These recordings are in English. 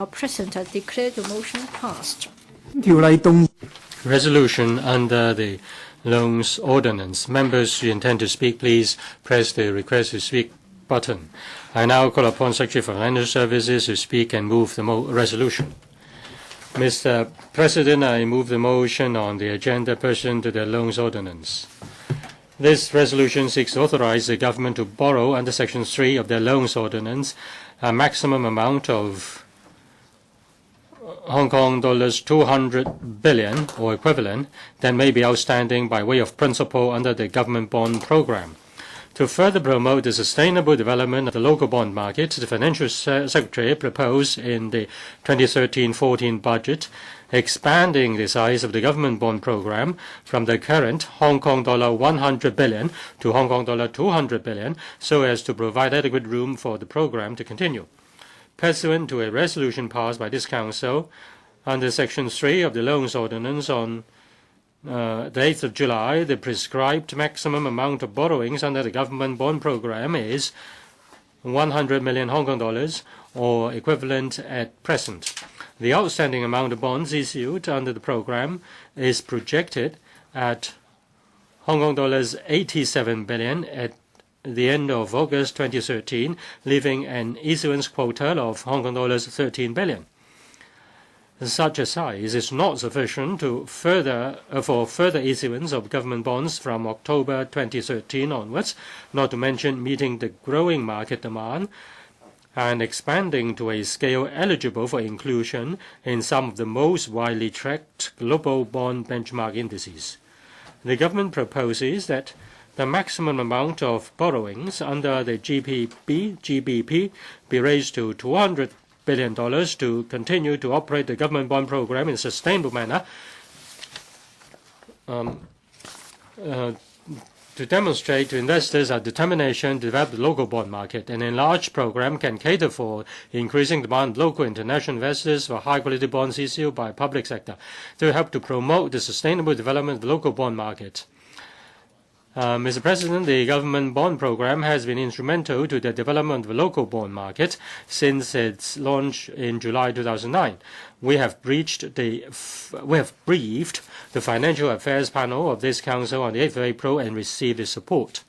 Our President, I declare the motion passed. Resolution under the Loans Ordinance. Members who intend to speak, please press the request to speak button. I now call upon Secretary for Financial Services to speak and move the resolution. Mr. President, I move the motion on the agenda pursuant to the Loans Ordinance. This resolution seeks to authorize the government to borrow under Section 3 of the Loans Ordinance a maximum amount of Hong Kong dollars 200 billion or equivalent that may be outstanding by way of principal under the government bond program. To further promote the sustainable development of the local bond market, the Financial Secretary proposed in the 2013-14 budget expanding the size of the government bond program from the current Hong Kong dollar 100 billion to Hong Kong dollar 200 billion so as to provide adequate room for the program to continue. Pursuant to a resolution passed by this Council under Section 3 of the Loans Ordinance on the 8th of July, the prescribed maximum amount of borrowings under the government bond program is 100 million Hong Kong dollars or equivalent at present. The outstanding amount of bonds issued under the program is projected at Hong Kong dollars 87 billion at the end of August 2013, leaving an issuance quota of Hong Kong dollars 13 billion. Such a size is not sufficient for further issuance of government bonds from October 2013 onwards, not to mention meeting the growing market demand and expanding to a scale eligible for inclusion in some of the most widely tracked global bond benchmark indices. The government proposes that the maximum amount of borrowings under the GBP be raised to $200 billion to continue to operate the government bond program in a sustainable manner to demonstrate to investors our determination to develop the local bond market. An enlarged program can cater for increasing demand of local international investors for high-quality bonds issued by public sector to help to promote the sustainable development of the local bond market. Mr. President, the government bond program has been instrumental to the development of the local bond market since its launch in July 2009. We have briefed the Financial Affairs Panel of this Council on the 8th of April and received its support.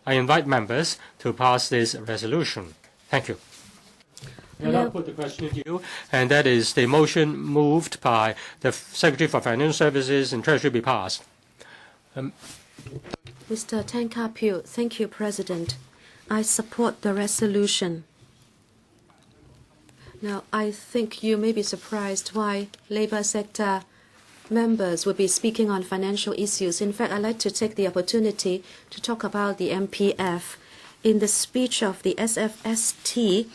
I invite members to pass this resolution. Thank you. I now put the question to you, and that is the motion moved by the Secretary for Financial Services and Treasury be passed. Mr. Tan Ka-piu, thank you, President. I support the resolution. Now, I think you may be surprised why Labour sector members will be speaking on financial issues. In fact, I'd like to take the opportunity to talk about the MPF. In the speech of the SFST,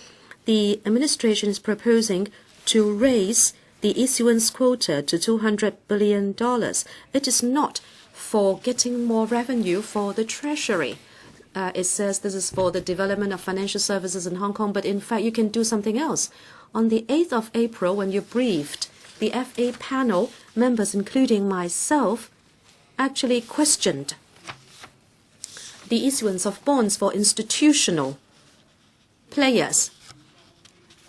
the administration is proposing to raise the issuance quota to $200 billion. It is not for getting more revenue for the Treasury. It says this is for the development of financial services in Hong Kong, but in fact you can do something else. On the 8th of April, when you briefed, the FA panel members, including myself, actually questioned the issuance of bonds for institutional players.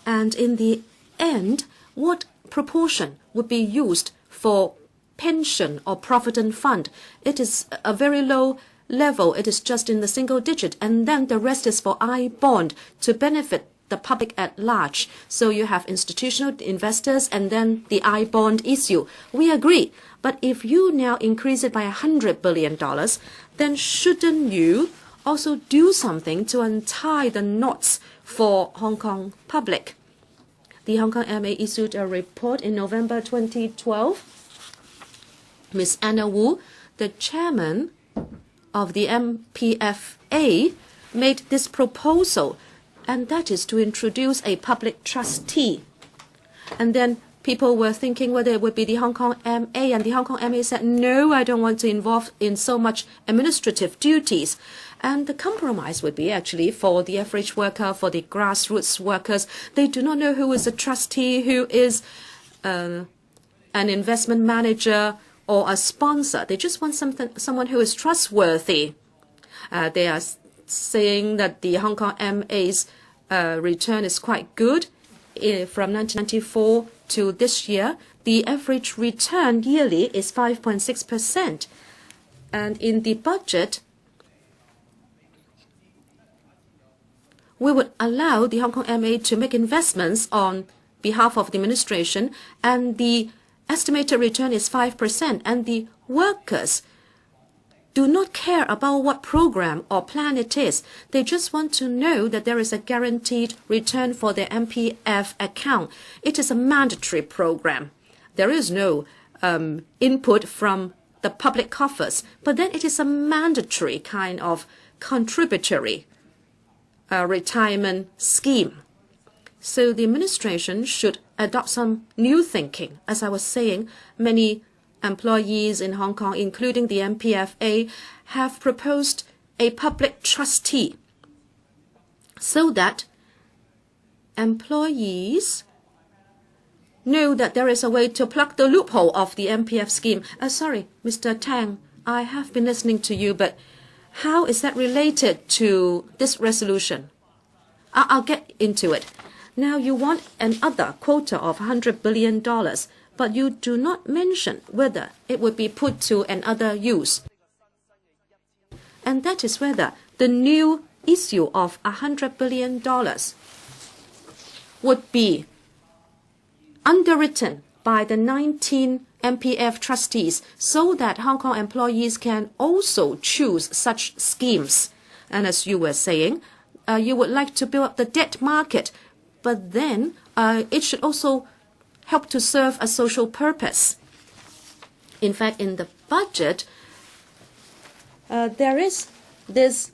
And in the end, what proportion would be used for pension or provident fund? It is a very low level. It is just in the single digit. And then the rest is for I-bond to benefit the public at large. So you have institutional investors and then the I-bond issue. We agree. But if you now increase it by $100 billion, then shouldn't you also do something to untie the knots for Hong Kong public? The Hong Kong MA issued a report in November 2012. Ms. Anna Wu, the chairman of the MPFA, made this proposal, and that is to introduce a public trustee. And then people were thinking whether it would be the Hong Kong MA, and the Hong Kong MA said, no, I don't want to involve in so much administrative duties. And the compromise would be actually for the average worker, for the grassroots workers. They do not know who is a trustee, who is an investment manager, or a sponsor. They just want someone who is trustworthy. They are saying that the Hong Kong MA's return is quite good. from 1994 to this year, the average return yearly is 5.6%. And in the budget, we would allow the Hong Kong MA to make investments on behalf of the administration, and the estimated return is 5%, and the workers do not care about what program or plan it is. They just want to know that there is a guaranteed return for their MPF account. It is a mandatory program. There is no input from the public coffers, but then it is a mandatory kind of contributory retirement scheme. So the administration should adopt some new thinking. As I was saying, many employees in Hong Kong, including the MPFA, have proposed a public trustee so that employees know that there is a way to plug the loophole of the MPF scheme. Sorry, Mr. Tang, I have been listening to you, but how is that related to this resolution? I'll get into it. Now, you want another quota of $100 billion, but you do not mention whether it would be put to another use. And that is whether the new issue of $100 billion would be underwritten by the 19 MPF trustees so that Hong Kong employees can also choose such schemes. And as you were saying, you would like to build up the debt market, but then it should also help to serve a social purpose. In fact, in the budget, there is this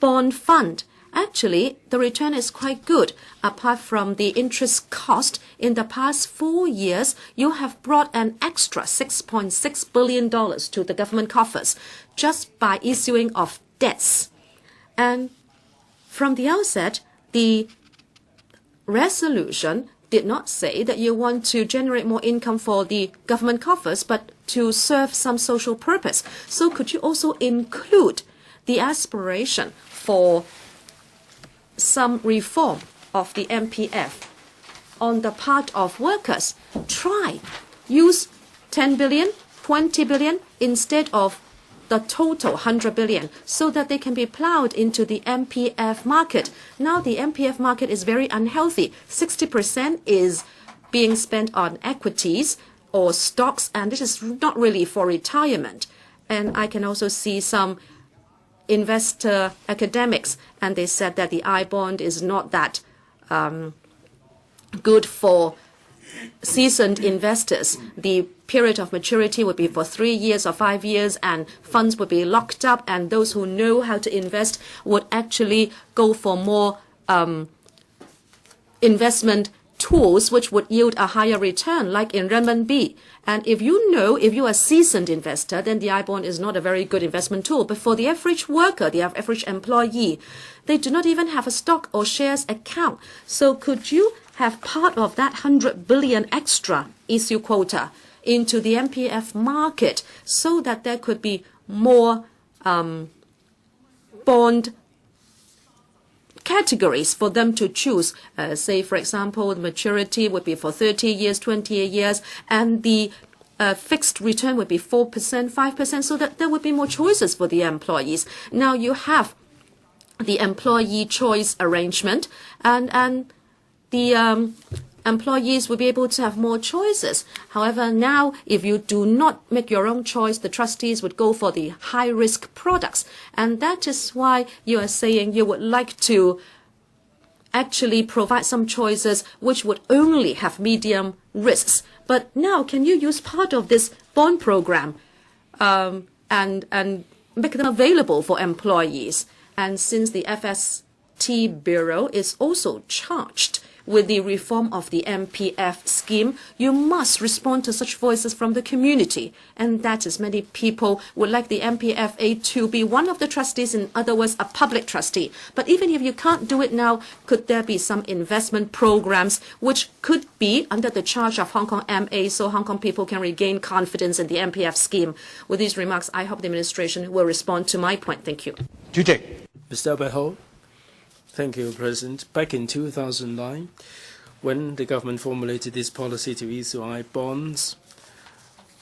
bond fund. Actually, the return is quite good. Apart from the interest cost, in the past 4 years, you have brought an extra $6.6 billion to the government coffers just by issuing of debts. And from the outset, the resolution did not say that you want to generate more income for the government coffers, but to serve some social purpose. So could you also include the aspiration for some reform of the MPF on the part of workers? Try use 10 billion, 20 billion instead of the total 100 billion so that they can be plowed into the MPF market. Now the MPF market is very unhealthy. 60% is being spent on equities or stocks, and this is not really for retirement. And I can also see some investor academics, and they said that the I-bond is not that good for seasoned investors. The period of maturity would be for 3 years or 5 years, and funds would be locked up, and those who know how to invest would actually go for more investment tools which would yield a higher return, like in renminbi. And if you are a seasoned investor, then the I-bond is not a very good investment tool. But for the average worker, the average employee, they do not even have a stock or shares account. So could you have part of that 100 billion extra issue quota into the MPF market so that there could be more bond categories for them to choose? Say, for example, the maturity would be for 30 years, 20 years, and the fixed return would be 4%, 5%, so that there would be more choices for the employees. Now you have the employee choice arrangement, and the employees will be able to have more choices. However, now if you do not make your own choice, the trustees would go for the high-risk products. And that is why you are saying you would like to actually provide some choices which would only have medium risks. But now, can you use part of this bond program and make them available for employees? And since the FST Bureau is also charged with the reform of the MPF scheme, you must respond to such voices from the community. And that is, many people would like the MPFA to be one of the trustees, in other words, a public trustee. But even if you can't do it now, could there be some investment programs which could be under the charge of Hong Kong MA so Hong Kong people can regain confidence in the MPF scheme? With these remarks, I hope the administration will respond to my point. Thank you. Mr. Albert Ho. Thank you, President. Back in 2009, when the government formulated this policy to issue I-bonds,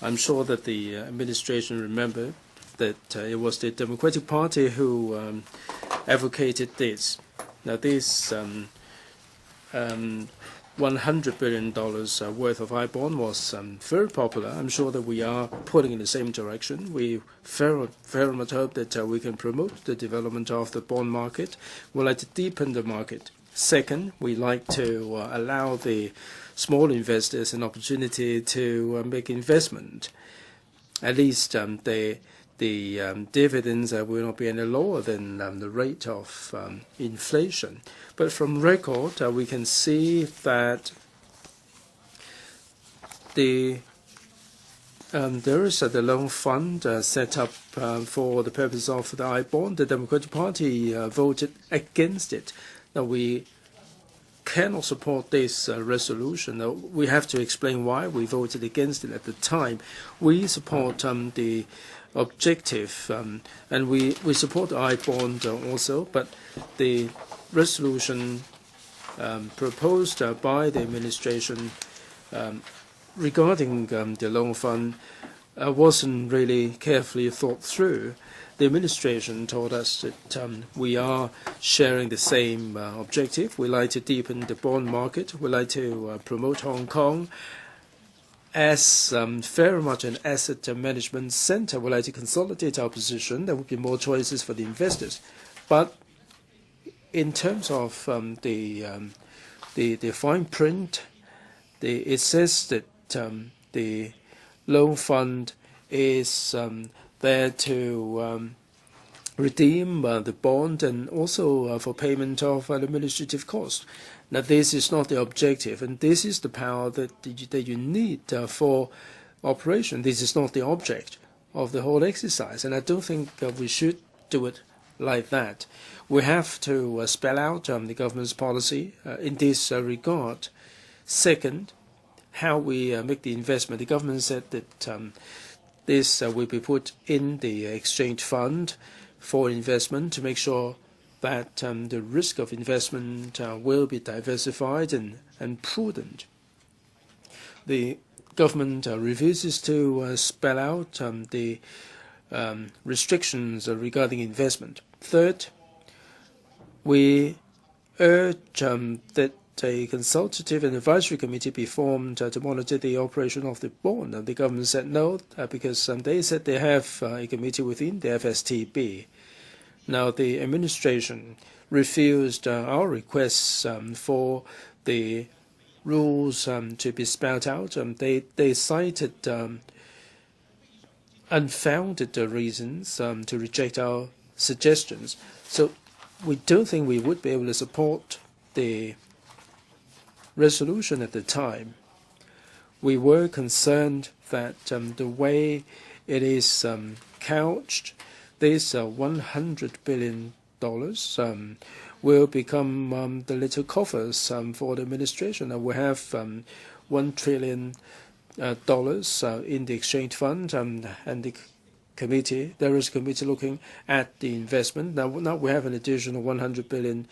I'm sure that the administration remembered that it was the Democratic Party who advocated this. Now, this $100 billion worth of I-bond was very popular. I'm sure that we are pulling in the same direction. We very much hope that we can promote the development of the bond market. We'd like to deepen the market. Second, we like to allow the small investors an opportunity to make investment. At least the dividends will not be any lower than the rate of inflation. But from record, we can see that there is the loan fund set up for the purpose of the I-bond. The Democratic Party voted against it. Now, we cannot support this resolution. Now, we have to explain why we voted against it at the time. We support the objective, and we support the I-bond also, but the resolution proposed by the administration regarding the loan fund wasn't really carefully thought through. The administration told us that we are sharing the same objective. We like to deepen the bond market. We like to promote Hong Kong as very much an asset management center. We like to consolidate our position. There would be more choices for the investors. But in terms of the fine print, it says that the loan fund is there to redeem the bond and also for payment of administrative costs. Now, this is not the objective, and this is the power that you need for operation. This is not the object of the whole exercise, and I don't think we should do it like that. We have to spell out the government's policy in this regard. Second, how we make the investment. The government said that this will be put in the exchange fund for investment to make sure that the risk of investment will be diversified and prudent. The government refuses to spell out the restrictions regarding investment. Third, we urge that a consultative and advisory committee be formed to monitor the operation of the bond. And the government said no, because they said they have a committee within the FSTB. Now, the administration refused our requests for the rules to be spelled out. They cited unfounded reasons to reject our suggestions. So we don't think we would be able to support the resolution at the time. We were concerned that the way it is couched, this $100 billion will become the little coffers for the administration. And we have $1 trillion in the exchange fund, and the committee, there is a committee looking at the investment. Now we have an additional $100 billion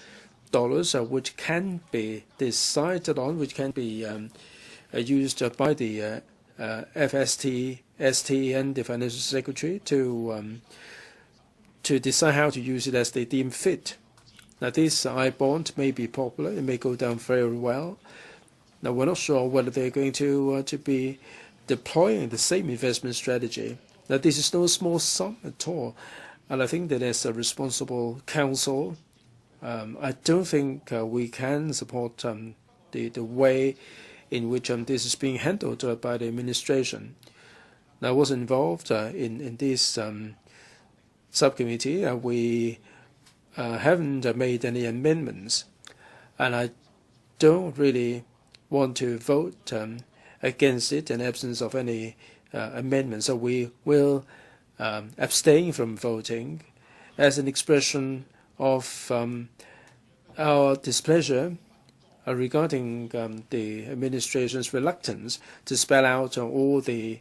which can be decided on, which can be used by the FST, ST, and the Financial Secretary to decide how to use it as they deem fit. Now, this I-bond may be popular. It may go down very well. Now, we're not sure whether they're going to be deploying the same investment strategy. Now, this is no small sum at all, and I think that as a responsible council, I don't think we can support the way in which this is being handled by the administration. Now, I was involved in this subcommittee. We haven't made any amendments, and I don't really want to vote against it in absence of any amendments. So we will abstain from voting as an expression of our displeasure regarding the administration's reluctance to spell out all the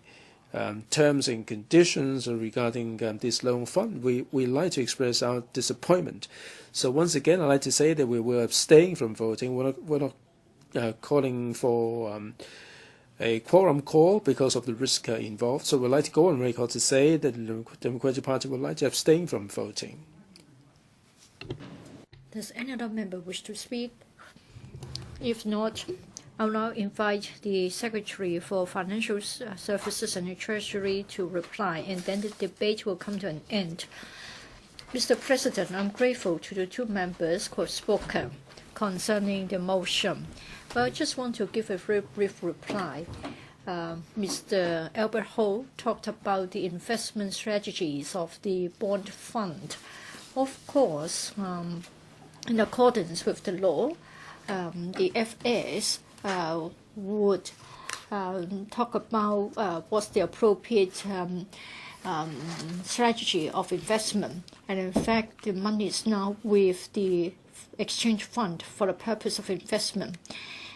terms and conditions regarding this loan fund. We like to express our disappointment. So once again, I'd like to say that we will abstain from voting. We're not calling for a quorum call because of the risk involved. So we'd like to go on record to say that the Democratic Party would like to abstain from voting. Does any other member wish to speak? If not, I'll now invite the Secretary for Financial Services and the Treasury to reply, and then the debate will come to an end. Mr. President, I'm grateful to the two members who have spoken concerning the motion. But I just want to give a very brief reply. Mr. Albert Ho talked about the investment strategies of the bond fund. Of course, in accordance with the law, the FS would talk about what's the appropriate strategy of investment. And in fact, the money is now with the exchange fund for the purpose of investment.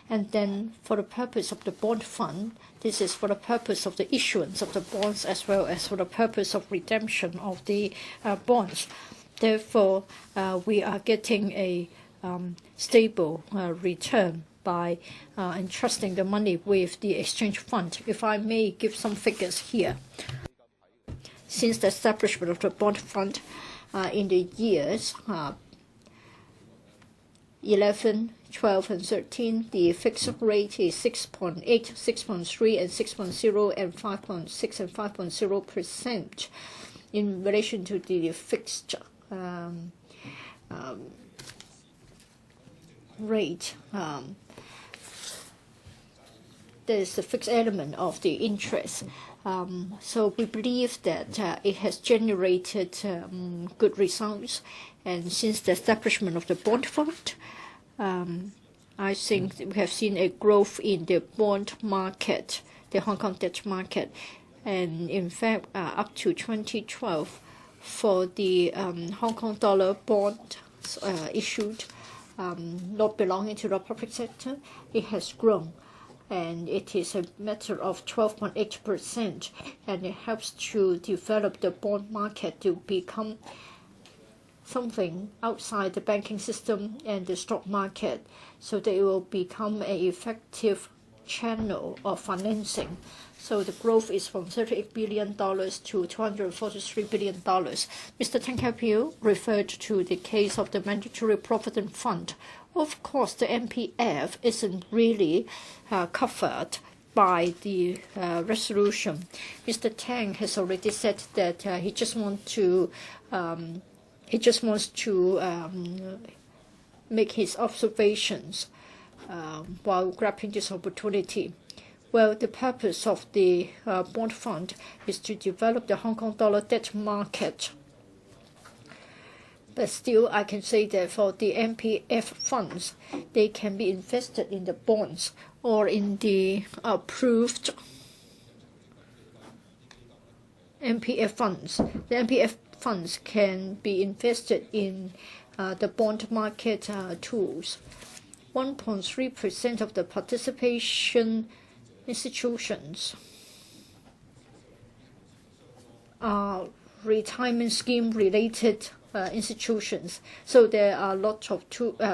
And then for the purpose of the bond fund, this is for the purpose of the issuance of the bonds as well as for the purpose of redemption of the bonds. Therefore, we are getting a stable return by entrusting the money with the exchange fund. If I may give some figures here. Since the establishment of the bond fund in the years 11, 12, and 13, the fixed rate is 6.8, 6.3, and 6.0, and 5.6 and 5.0% in relation to the fixed rate. There's the fixed element of the interest. So we believe that it has generated good results. And since the establishment of the bond fund, I think we have seen a growth in the bond market, the Hong Kong debt market. And in fact, up to 2012, for the Hong Kong dollar bond issued, not belonging to the public sector, it has grown. And it is a matter of 12.8%, and it helps to develop the bond market to become something outside the banking system and the stock market, so that it will become an effective channel of financing. So the growth is from $38 billion to $243 billion. Mr. Ka-piu referred to the case of the Mandatory Provident Fund. Of course, the MPF isn't really covered by the resolution. Mr. Tang has already said that he just wants to make his observations while grabbing this opportunity. Well, the purpose of the bond fund is to develop the Hong Kong dollar debt market. But still, I can say that for the MPF funds, they can be invested in the bonds or in the approved MPF funds. The MPF funds can be invested in the bond market tools. 1.3% of the participation institutions are retirement scheme related institutions. So there are lots of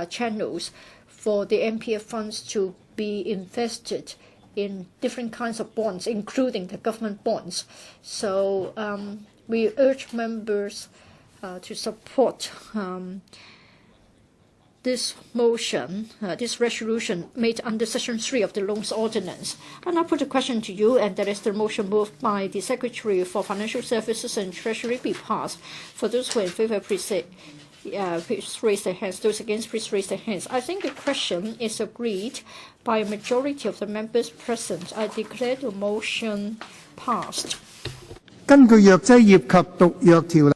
channels for the MPF funds to be invested in different kinds of bonds, including the government bonds. So we urge members to support this motion, this resolution made under Section 3 of the Loans Ordinance. And I put a question to you, and that is the motion moved by the Secretary for Financial Services and Treasury be passed. For those who are in favor, please raise their hands. Those against, please raise their hands. I think the question is agreed by a majority of the members present. I declare the motion passed. 根據藥劑業及毒藥條例